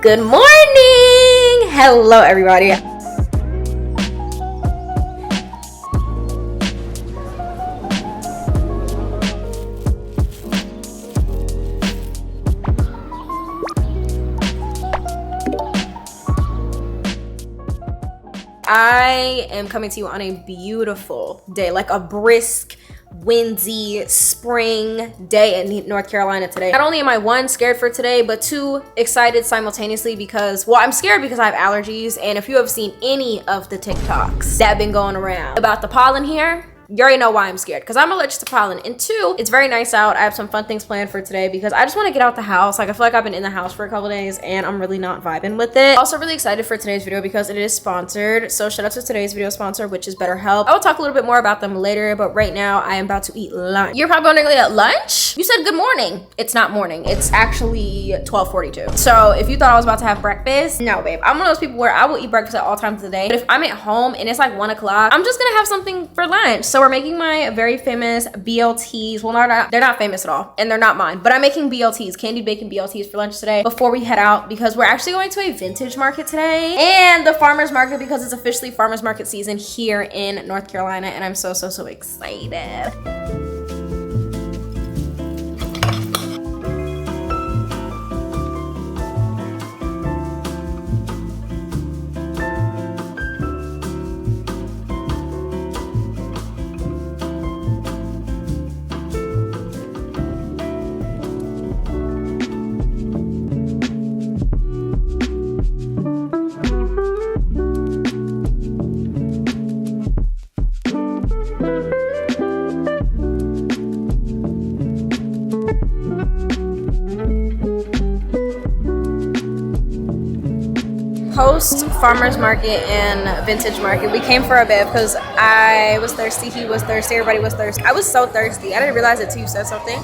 Good morning! Hello, everybody. I am coming to you on a beautiful day, like a brisk, windy spring day in North Carolina today. Not only am I one, scared for today, but two, excited simultaneously because, well, I'm scared because I have allergies. And if you have seen any of the TikToks that have been going around about the pollen here, you already know why I'm scared, because I'm allergic to pollen. And two, it's very nice out. I have some fun things planned for today because I just want to get out the house. Like, I feel like I've been in the house for a couple days and I'm really not vibing with it. Also really excited for today's video because it is sponsored. So shout out to today's video sponsor, which is BetterHelp. I will talk a little bit more about them later, but right now I am about to eat lunch. You're probably wondering, at lunch? You said good morning. It's not morning. It's actually 12:42. So if you thought I was about to have breakfast, no, babe. I'm one of those people where I will eat breakfast at all times of the day. But if I'm at home and it's like 1 o'clock, I'm just gonna have something for lunch. So we're making my very famous BLTs. Well, they're not famous at all, and they're not mine, but I'm making BLTs, candied bacon BLTs for lunch today before we head out, because we're actually going to a vintage market today and the farmers market, because it's officially farmers market season here in North Carolina, and I'm so excited. Post farmers market and vintage market, we came for a bit because I was thirsty, he was thirsty, everybody was thirsty. I was so thirsty. I didn't realize it till you said something.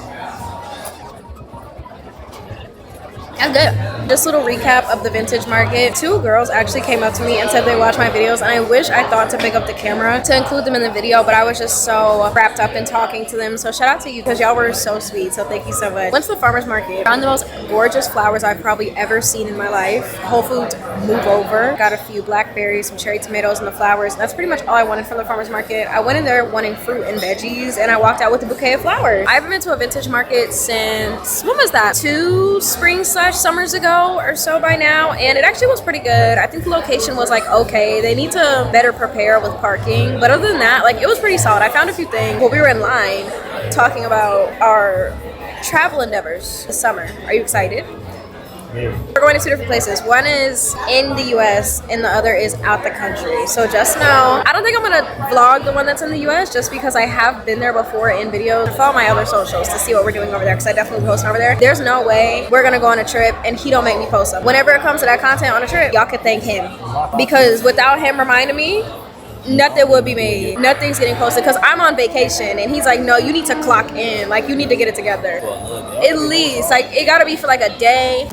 I'm good. Just a little recap of the vintage market. Two girls actually came up to me and said they watched my videos, and I wish I thought to pick up the camera to include them in the video, but I was just so wrapped up in talking to them. So shout out to you because y'all were so sweet. So thank you so much. Went to the farmer's market. Found the most gorgeous flowers I've probably ever seen in my life. Whole Foods move over. Got a few blackberries, some cherry tomatoes, and the flowers. That's pretty much all I wanted from the farmer's market. I went in there wanting fruit and veggies, and I walked out with a bouquet of flowers. I haven't been to a vintage market since, when was that? 2 springs/summers ago or so by now, and it actually was pretty good. I think the location was like okay. They need to better prepare with parking, but other than that, like, it was pretty solid. I found a few things while we were in line talking about our travel endeavors this summer. Are you excited? We're going to 2 different places. One is in the US and the other is out the country. So just know, I don't think I'm gonna vlog the one that's in the US just because I have been there before in videos. Follow my other socials to see what we're doing over there, because I definitely post over there. There's no way we're gonna go on a trip and he don't make me post them. Whenever it comes to that content on a trip, y'all can thank him, because without him reminding me, nothing would be made. Nothing's getting posted because I'm on vacation and he's like, no, you need to clock in. Like, you need to get it together. At least, like, it gotta be for like a day.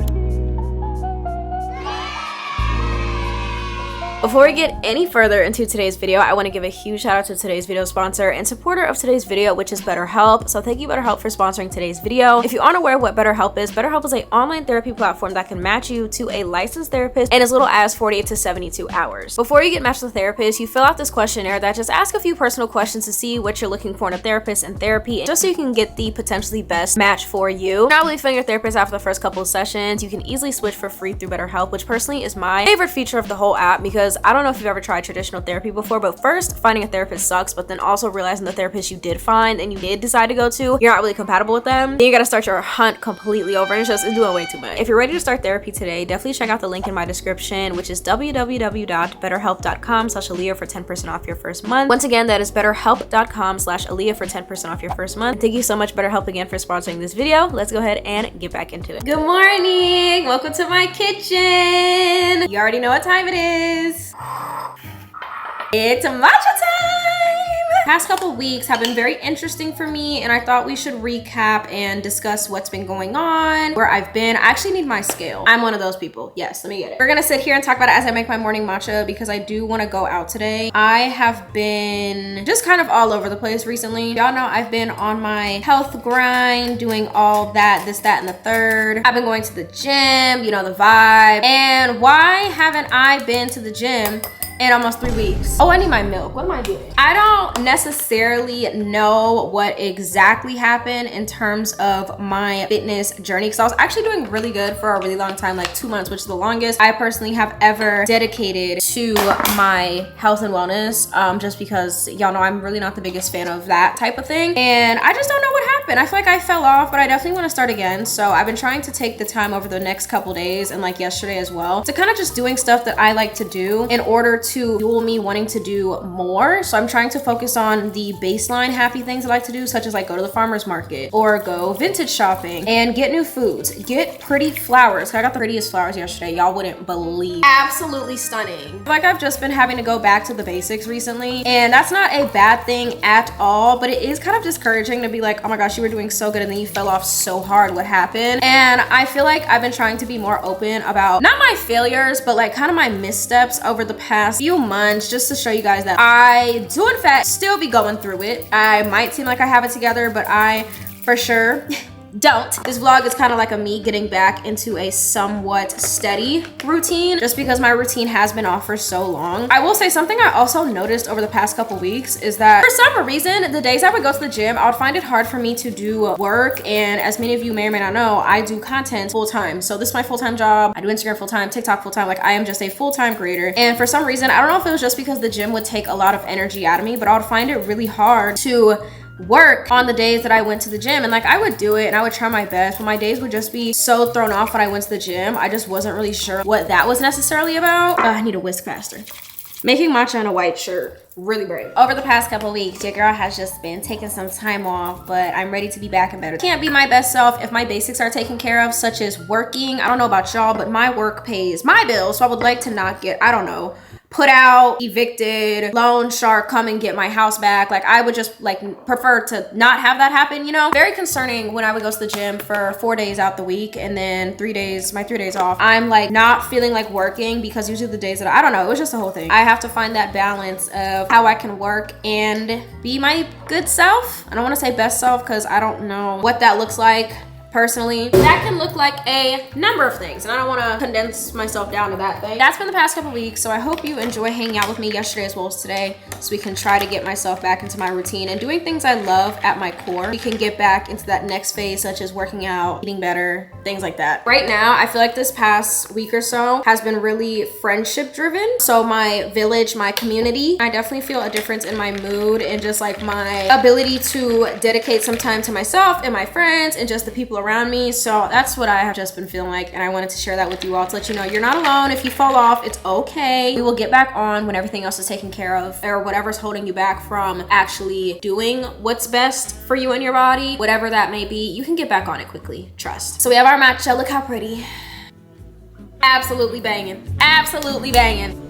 Before we get any further into today's video, I want to give a huge shout out to today's video sponsor and supporter of today's video, which is BetterHelp. So thank you, BetterHelp, for sponsoring today's video. If you aren't aware of what BetterHelp is an online therapy platform that can match you to a licensed therapist in as little as 48 to 72 hours. Before you get matched with a therapist, you fill out this questionnaire that just asks a few personal questions to see what you're looking for in a therapist and therapy, just so you can get the potentially best match for you. Not really feeling your therapist after the first couple of sessions, you can easily switch for free through BetterHelp, which personally is my favorite feature of the whole app, because I don't know if you've ever tried traditional therapy before, but first, finding a therapist sucks, but then also realizing the therapist you did find and you did decide to go to, you're not really compatible with them, then you gotta start your hunt completely over, and it's doing way too much. If you're ready to start therapy today, definitely check out the link in my description, which is www.betterhelp.com/aliyah for 10% off your first month. Once again, that is betterhelp.com/aliyah for 10% off your first month. Thank you so much, BetterHelp, again for sponsoring this video. Let's go ahead and get back into it. Good morning, welcome to my kitchen. You already know what time it is. It's matcha time! past couple weeks have been very interesting for me, and I thought we should recap and discuss what's been going on, where I've been. I actually need my scale. I'm one of those people. Yes, let me get it. We're gonna sit here and talk about it as I make my morning matcha because I do want to go out today. I have been just kind of all over the place recently. Y'all know I've been on my health grind, doing all that, this, that, and the third. I've been going to the gym, you know, the vibe. And why haven't I been to the gym in almost 3 weeks? Oh, I need my milk. What am I doing? I don't necessarily know what exactly happened in terms of my fitness journey, because I was actually doing really good for a really long time, like 2 months, which is the longest I personally have ever dedicated to my health and wellness, just because y'all know I'm really not the biggest fan of that type of thing. And I just don't know what happened. I feel like I fell off, but I definitely want to start again. So I've been trying to take the time over the next couple days, and like yesterday as well, to kind of just doing stuff that I like to do in order to fuel me wanting to do more. So I'm trying to focus on the baseline happy things I like to do, such as like go to the farmer's market or go vintage shopping and get new foods, get pretty flowers. I got the prettiest flowers yesterday. Y'all wouldn't believe. Absolutely stunning. Like I've just been having to go back to the basics recently, and that's not a bad thing at all, but it is kind of discouraging to be like, oh my gosh, you were doing so good and then you fell off so hard. What happened? And I feel like I've been trying to be more open about not my failures, but like kind of my missteps over the past few months, just to show you guys that I do in fact still be going through it. I might seem like I have it together, but I for sure don't. This vlog is kind of like a me getting back into a somewhat steady routine, just because my routine has been off for so long. I will say something I also noticed over the past couple weeks is that for some reason, the days I would go to the gym, I would find it hard for me to do work. And as many of you may or may not know, I do content full time. So this is my full-time job. I do Instagram full time, TikTok full time. Like I am just a full-time creator. And for some reason, I don't know if it was just because the gym would take a lot of energy out of me, but I would find it really hard to work on the days that I went to the gym. And like I would do it and I would try my best, but my days would just be so thrown off when I went to the gym. I just wasn't really sure what that was necessarily about. I need to whisk faster. Making matcha in a white shirt, really brave. Over the past couple weeks, your girl has just been taking some time off, but I'm ready to be back and better. Can't be my best self if my basics are taken care of, such as working. I don't know about y'all, but my work pays my bills, so I would like to not get, I don't know, put out, evicted, loan shark come and get my house back. Like I would just like prefer to not have that happen, you know? Very concerning when I would go to the gym for 4 days out the week and then 3 days, my 3 days off, I'm like not feeling like working, because usually the days that I don't know, it was just a whole thing. I have to find that balance of how I can work and be my good self. I don't want to say best self because I don't know what that looks like. Personally, that can look like a number of things, and I don't want to condense myself down to that thing. That's been the past couple weeks, so I hope you enjoy hanging out with me yesterday as well as today, so we can try to get myself back into my routine and doing things I love at my core. We can get back into that next phase, such as working out, eating better, things like that. Right now, I feel like this past week or so has been really friendship driven. So my village, my community, I definitely feel a difference in my mood and just like my ability to dedicate some time to myself and my friends and just the people around me. So that's what I have just been feeling like, and I wanted to share that with you all to let you know you're not alone. If you fall off, it's okay. We will get back on when everything else is taken care of, or whatever's holding you back from actually doing what's best for you and your body, whatever that may be, you can get back on it quickly, trust. So we have our matcha. Look how pretty. Absolutely banging. Absolutely banging.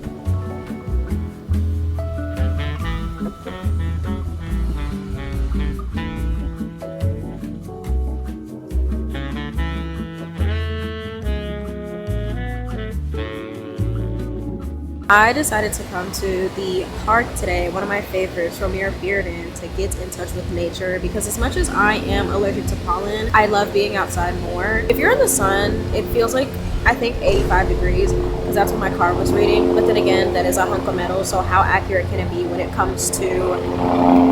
I decided to come to the park today, one of my favorites, Romare Bearden, to get in touch with nature, because as much as I am allergic to pollen, I love being outside more. If you're in the sun, it feels like, I think 85 degrees, because that's what my car was reading. But then again, that is a hunk of metal, so how accurate can it be when it comes to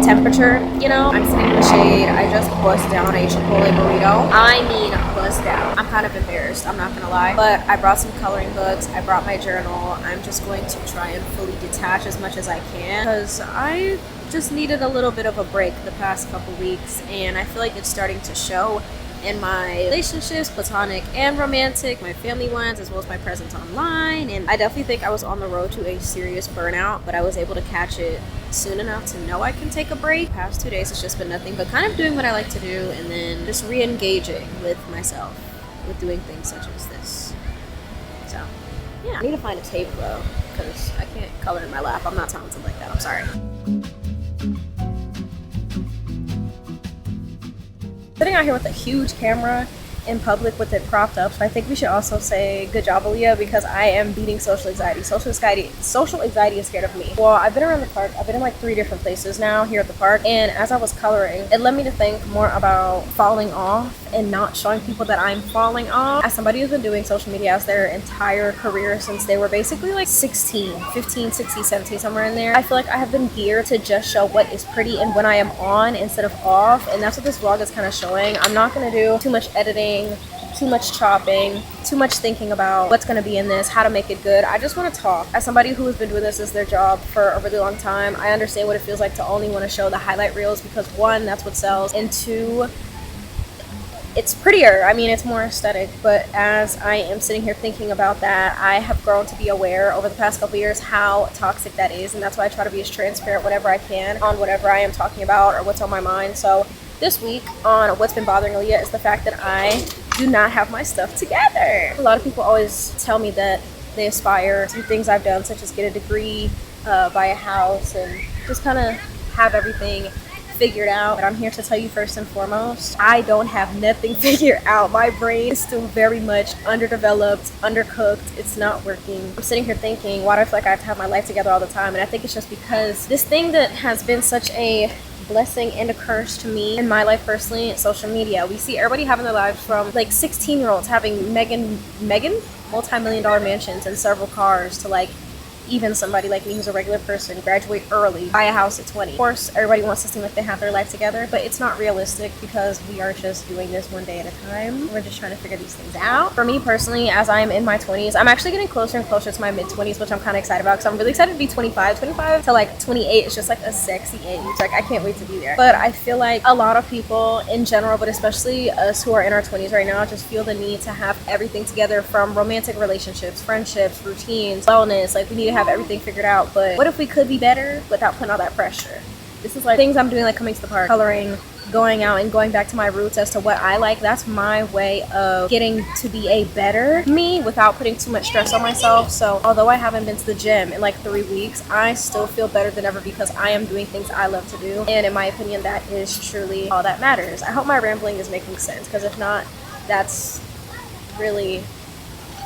temperature? You know, I'm sitting in the shade. I just bust down a Chipotle burrito. I mean, bust down. I'm kind of embarrassed, I'm not gonna lie. But I brought some coloring books, I brought my journal. I'm just going to try and fully detach as much as I can, because I just needed a little bit of a break the past couple weeks, and I feel like it's starting to show in my relationships, platonic and romantic, my family ones, as well as my presence online. And I definitely think I was on the road to a serious burnout, but I was able to catch it soon enough to know I can take a break. The past 2 days it's just been nothing but kind of doing what I like to do, and then just re-engaging with myself with doing things such as this. So yeah, I need to find a tape though, because I can't color in my lap. I'm not talented like that, I'm sorry. Sitting out here with a huge camera in public with it propped up, so I think we should also say good job, Aliyah, because I am beating social anxiety. Social anxiety is scared of me. Well, I've been around the park. I've been in like 3 different places now here at the park, and as I was coloring, it led me to think more about falling off and not showing people that I'm falling off. As somebody who's been doing social media as their entire career since they were basically like 16, 15, 16, 17, somewhere in there, I feel like I have been geared to just show what is pretty and when I am on instead of off, and that's what this vlog is kind of showing. I'm not going to do too much editing, too much chopping, too much thinking about what's going to be in this, how to make it good. I just want to talk. As somebody who has been doing this as their job for a really long time, I understand what it feels like to only want to show the highlight reels because 1, that's what sells, and 2, it's prettier. I mean, it's more aesthetic. But as I am sitting here thinking about that, I have grown to be aware over the past couple years how toxic that is, and that's why I try to be as transparent whenever I can on whatever I am talking about or what's on my mind. So this week on What's Been Bothering Aliyah is the fact that I do not have my stuff together. A lot of people always tell me that they aspire to things I've done, such as get a degree, buy a house, and just kind of have everything figured out. But I'm here to tell you first and foremost, I don't have nothing figured out. My brain is still very much underdeveloped, undercooked. It's not working. I'm sitting here thinking, why do I feel like I have to have my life together all the time? And I think it's just because this thing that has been such a blessing and a curse to me in my life personally, social media. We see everybody having their lives, from like 16-year-olds having Megan multi-million-dollar mansions and several cars, to like even somebody like me who's a regular person, graduate early, buy a house at 20. Of course, everybody wants to seem like they have their life together, but it's not realistic because we are just doing this one day at a time. We're just trying to figure these things out. For me personally, as I'm in my 20s, I'm actually getting closer and closer to my mid-20s, which I'm kind of excited about because I'm really excited to be 25. 25 to like 28 is just like a sexy age. Like, I can't wait to be there. But I feel like a lot of people in general, but especially us who are in our 20s right now, just feel the need to have everything together, from romantic relationships, friendships, routines, wellness. Like, we need to have everything figured out. But what if we could be better without putting all that pressure? This is like things I'm doing, like coming to the park, coloring, going out, and going back to my roots as to what I like. That's my way of getting to be a better me without putting too much stress on myself. So although I haven't been to the gym in like 3 weeks, I still feel better than ever because I am doing things I love to do, and in my opinion, that is truly all that matters. I hope my rambling is making sense, because if not, that's really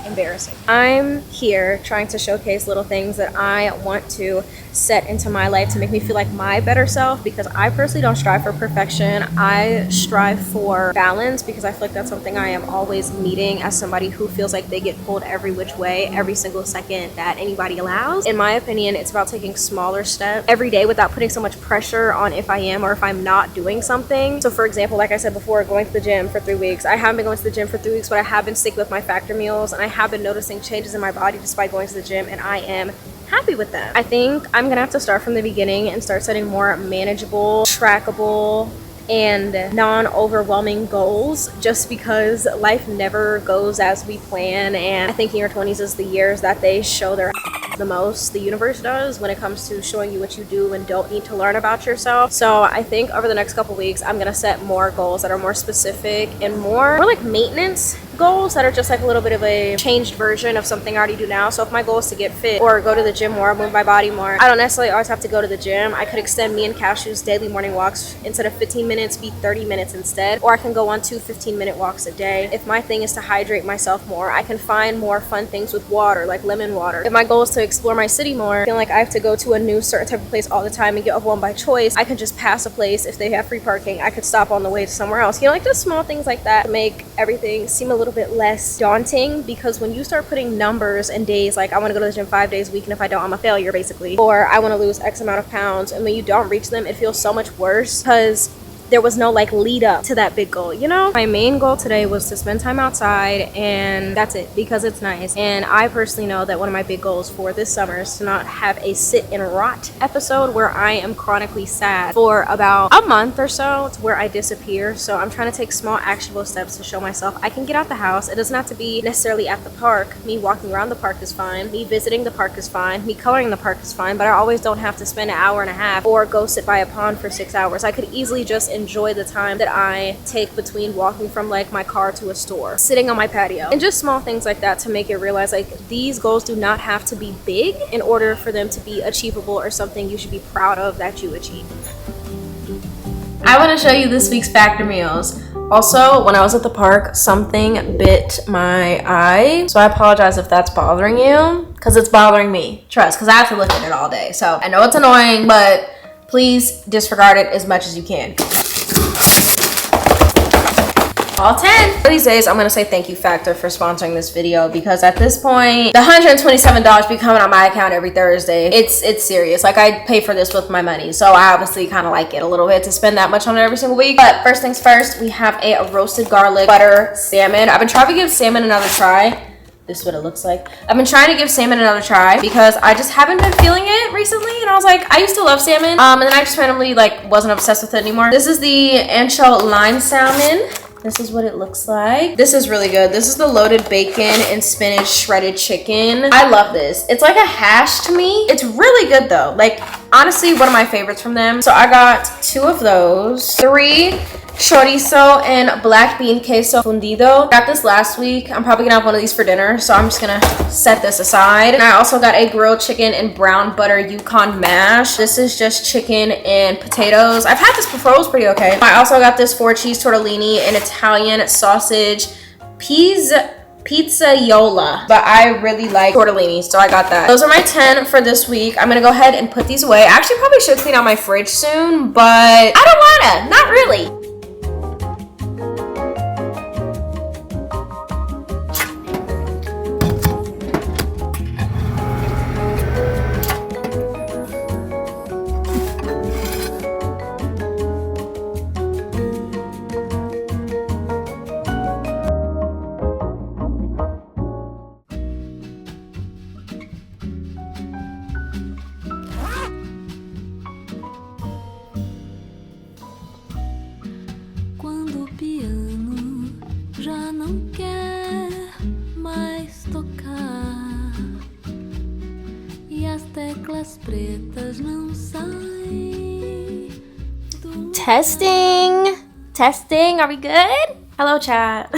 embarrassing. I'm here trying to showcase little things that I want to set into my life to make me feel like my better self, because I personally don't strive for perfection. I strive for balance, because I feel like that's something I am always needing as somebody who feels like they get pulled every which way every single second that anybody allows. In my opinion, it's about taking smaller steps every day without putting so much pressure on if I am or if I'm not doing something. So for example, like I said before, going to the gym for 3 weeks. I haven't been going to the gym for 3 weeks, but I have been sticking with my factor meals, and I have been noticing changes in my body despite going to the gym, and I am happy with them. I think I'm gonna have to start from the beginning and start setting more manageable, trackable, and non-overwhelming goals, just because life never goes as we plan. And I think in your 20s is the years that they show their the most, the universe does, when it comes to showing you what you do and don't need to learn about yourself. So I think over the next couple weeks, I'm gonna set more goals that are more specific and more like maintenance goals that are just like a little bit of a changed version of something I already do now. So if my goal is to get fit or go to the gym more, move my body more, I don't necessarily always have to go to the gym. I could extend me and Cashew's daily morning walks, instead of 15 minutes, be 30 minutes instead, or I can go on 2 15-minute walks a day. If my thing is to hydrate myself more, I can find more fun things with water, like lemon water. If my goal is to explore my city more, feeling like I have to go to a new certain type of place all the time and get one by choice, I can just pass a place. If they have free parking, I could stop on the way to somewhere else. You know, like just small things like that to make everything seem a little bit less daunting, because when you start putting numbers and days, like I want to go to the gym 5 days a week, and if I don't, I'm a failure basically, or I want to lose X amount of pounds, and when you don't reach them, it feels so much worse because there was no like lead up to that big goal, you know? My main goal today was to spend time outside, and that's it, because it's nice. And I personally know that one of my big goals for this summer is to not have a sit and rot episode where I am chronically sad for about a month or so, to where I disappear. So I'm trying to take small actionable steps to show myself I can get out the house. It doesn't have to be necessarily at the park. Me walking around the park is fine, me visiting the park is fine, me coloring the park is fine, but I always don't have to spend an hour and a half or go sit by a pond for 6 hours. I could easily just enjoy the time that I take between walking from like my car to a store, sitting on my patio, and just small things like that to make it realize like these goals do not have to be big in order for them to be achievable or something you should be proud of that you achieved. I want to show you this week's factor meals. Also, when I was at the park, something bit my eye. So I apologize if that's bothering you, because it's bothering me. Trust, because I have to look at it all day. So I know it's annoying, but please disregard it as much as you can. All 10. One of these days, I'm gonna say thank you Factor for sponsoring this video, because at this point, the $127 be coming on my account every Thursday. It's serious. Like, I pay for this with my money, so I obviously kind of like it a little bit to spend that much on it every single week. But first things first, we have a roasted garlic butter salmon. I've been trying to give salmon another try. This is what it looks like. I've been trying to give salmon another try because I just haven't been feeling it recently, and I was like, I used to love salmon, and then I just randomly like wasn't obsessed with it anymore. This is the ancho lime salmon. This is what it looks like. This is really good. This is the loaded bacon and spinach shredded chicken. I love this. It's like a hash to me. It's really good though. Like, honestly, one of my favorites from them. So I got 2 of those, 3 chorizo and black bean queso fundido. Got this last week. I'm probably gonna have one of these for dinner, so I'm just gonna set this aside. And I also got a grilled chicken and brown butter Yukon mash. This is just chicken and potatoes. I've had this before, it was pretty okay. I also got this 4-cheese tortellini and Italian sausage pizzaiola, but I really like tortellini, so I got that. Those are my 10 for this week. I'm gonna go ahead and put these away. I actually probably should clean out my fridge soon, but I don't wanna, not really. Testing, are we good? Hello chat.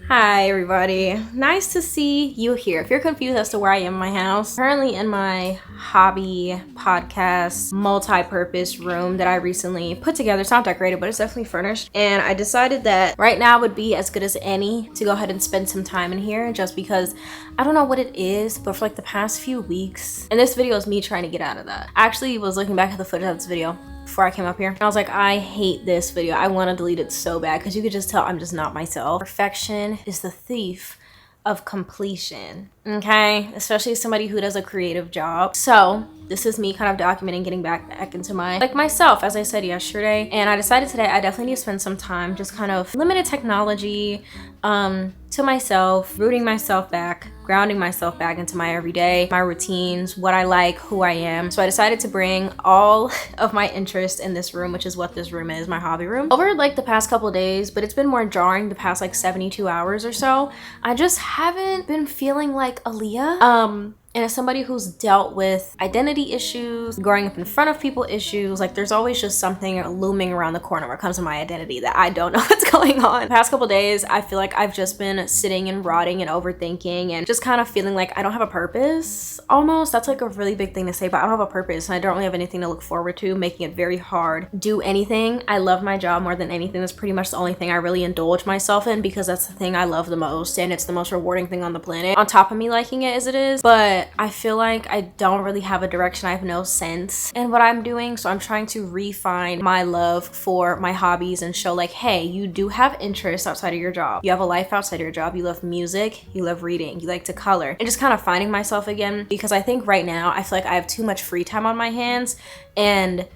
Hi everybody, nice to see you here. If you're confused as to where I am in my house, currently in my hobby podcast multi-purpose room that I recently put together. It's not decorated, but it's definitely furnished, and I decided that right now would be as good as any to go ahead and spend some time in here, just because I don't know what it is, but for like the past few weeks, and this video is me trying to get out of that. I actually was looking back at the footage of this video before I came up here, and I was like, I hate this video. I want to delete it so bad, because you could just tell I'm just not myself. Perfection is the thief of completion, okay? Especially somebody who does a creative job. So this is me kind of documenting getting back into my myself, as I said yesterday. And I decided today I definitely need to spend some time just kind of limited technology to myself, rooting myself back, grounding myself back into my everyday, my routines, what I like, who I am. So I decided to bring all of my interest in this room, which is what this room is, my hobby room, over like the past couple days, but it's been more jarring the past like 72 hours or so. I just haven't been feeling like aliyah. And as somebody who's dealt with identity issues, growing up in front of people issues, like there's always just something looming around the corner when it comes to my identity that I don't know what's going on. The past couple days, I feel like I've just been sitting and rotting and overthinking and just kind of feeling like I don't have a purpose almost. That's like a really big thing to say, but I don't have a purpose and I don't really have anything to look forward to, making it very hard to do anything. I love my job more than anything. That's pretty much the only thing I really indulge myself in, because that's the thing I love the most and it's the most rewarding thing on the planet, on top of me liking it as it is. But I feel like I don't really have a direction. I have no sense in what I'm doing, so I'm trying to refine my love for my hobbies and show like, hey, you do have interests outside of your job, you have a life outside of your job, you love music, you love reading, you like to color, and just kind of finding myself again, because I think right now I feel like I have too much free time on my hands, and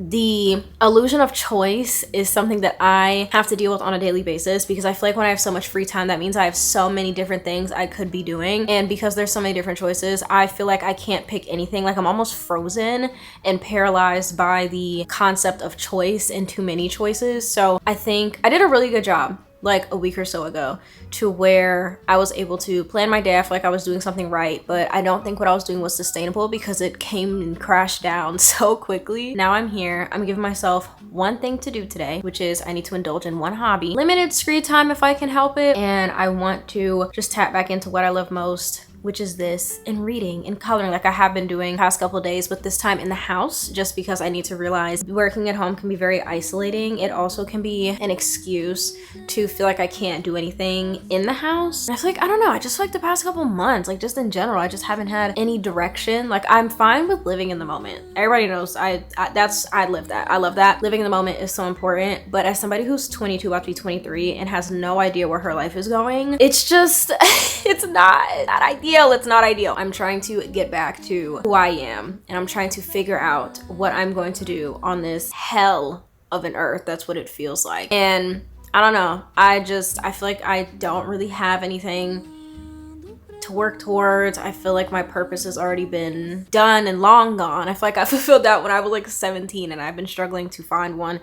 the illusion of choice is something that I have to deal with on a daily basis, because I feel like when I have so much free time, that means I have so many different things I could be doing, and because there's so many different choices, I feel like I can't pick anything. Like I'm almost frozen and paralyzed by the concept of choice and too many choices. So I think I did a really good job like a week or so ago, to where I was able to plan my day. I feel like I was doing something right, but I don't think what I was doing was sustainable, because it came and crashed down so quickly. Now I'm here, I'm giving myself one thing to do today, which is I need to indulge in one hobby, limited screen time if I can help it, and I want to just tap back into what I love most, which is this, and reading and coloring like I have been doing the past couple of days, but this time in the house, just because I need to realize working at home can be very isolating. It also can be an excuse to feel like I can't do anything in the house. I feel like, I don't know, I just feel like the past couple months, like just in general, I just haven't had any direction. Like I'm fine with living in the moment. Everybody knows I live that. I love that. Living in the moment is so important. But as somebody who's 22, about to be 23, and has no idea where her life is going, it's just, it's not ideal. It's not ideal. I'm trying to get back to who I am, and I'm trying to figure out what I'm going to do on this hell of an earth. That's what it feels like. And I don't know. I feel like I don't really have anything to work towards. I feel like my purpose has already been done and long gone. I feel like I fulfilled that when I was like 17, and I've been struggling to find one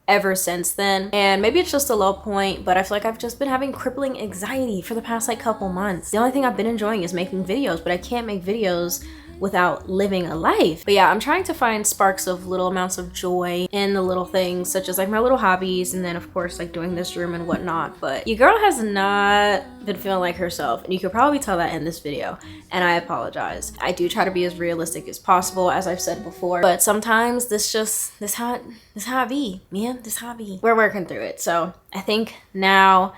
ever since then. And maybe it's just a low point, but I feel like I've just been having crippling anxiety for the past like couple months. The only thing I've been enjoying is making videos, but I can't make videos without living a life. But yeah, I'm trying to find sparks of little amounts of joy in the little things, such as like my little hobbies, and then of course like doing this room and whatnot. But your girl has not been feeling like herself, and you could probably tell that in this video, and I apologize. I do try to be as realistic as possible, as I've said before, but sometimes this how it be, man. This how it be. We're working through it. So I think now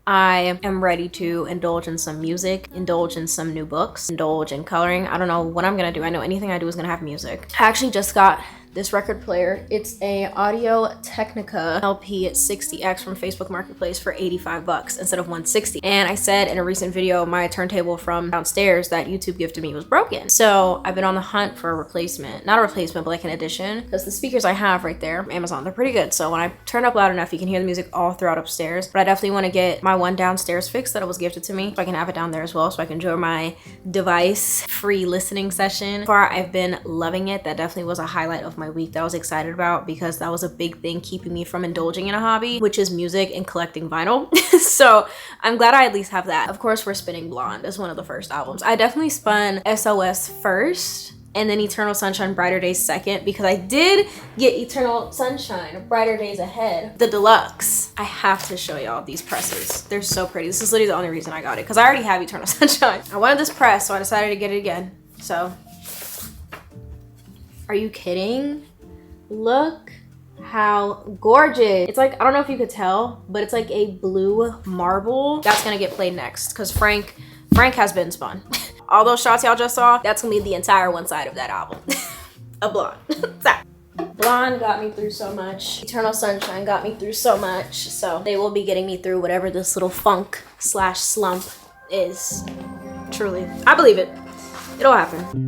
I am ready to indulge in some music, indulge in some new books, indulge in coloring. I don't know what I'm gonna do. I know anything I do is gonna have music. I actually just got this record player. It's a Audio Technica LP at 60X from Facebook Marketplace for 85 bucks instead of 160. And I said in a recent video, my turntable from downstairs that YouTube gifted me was broken. So I've been on the hunt for a replacement. Not a replacement, but like an addition, because the speakers I have right there from Amazon, they're pretty good. So when I turn up loud enough, you can hear the music all throughout upstairs. But I definitely want to get my one downstairs fixed that was gifted to me, so I can have it down there as well, so I can enjoy my device-free listening session. So far, I've been loving it. That definitely was a highlight of my week that I was excited about, because that was a big thing keeping me from indulging in a hobby, which is music and collecting vinyl. So I'm glad I at least have that. Of course, we're spinning Blonde as one of the first albums. I definitely spun SOS first, and then Eternal Sunshine Brighter Days second, because I did get Eternal Sunshine Brighter Days Ahead, the deluxe. I have to show y'all these presses. They're so pretty. This is literally the only reason I got it, because I already have Eternal Sunshine. I wanted this press, so I decided to get it again. So, are you kidding? Look how gorgeous. It's like, I don't know if you could tell, but it's like a blue marble. That's gonna get played next, because Frank has been spun. All those shots y'all just saw, that's gonna be the entire one side of that album. A Blonde. Blonde got me through so much. Eternal Sunshine got me through so much. So they will be getting me through whatever this little funk / slump is. Truly, I believe it. It'll happen.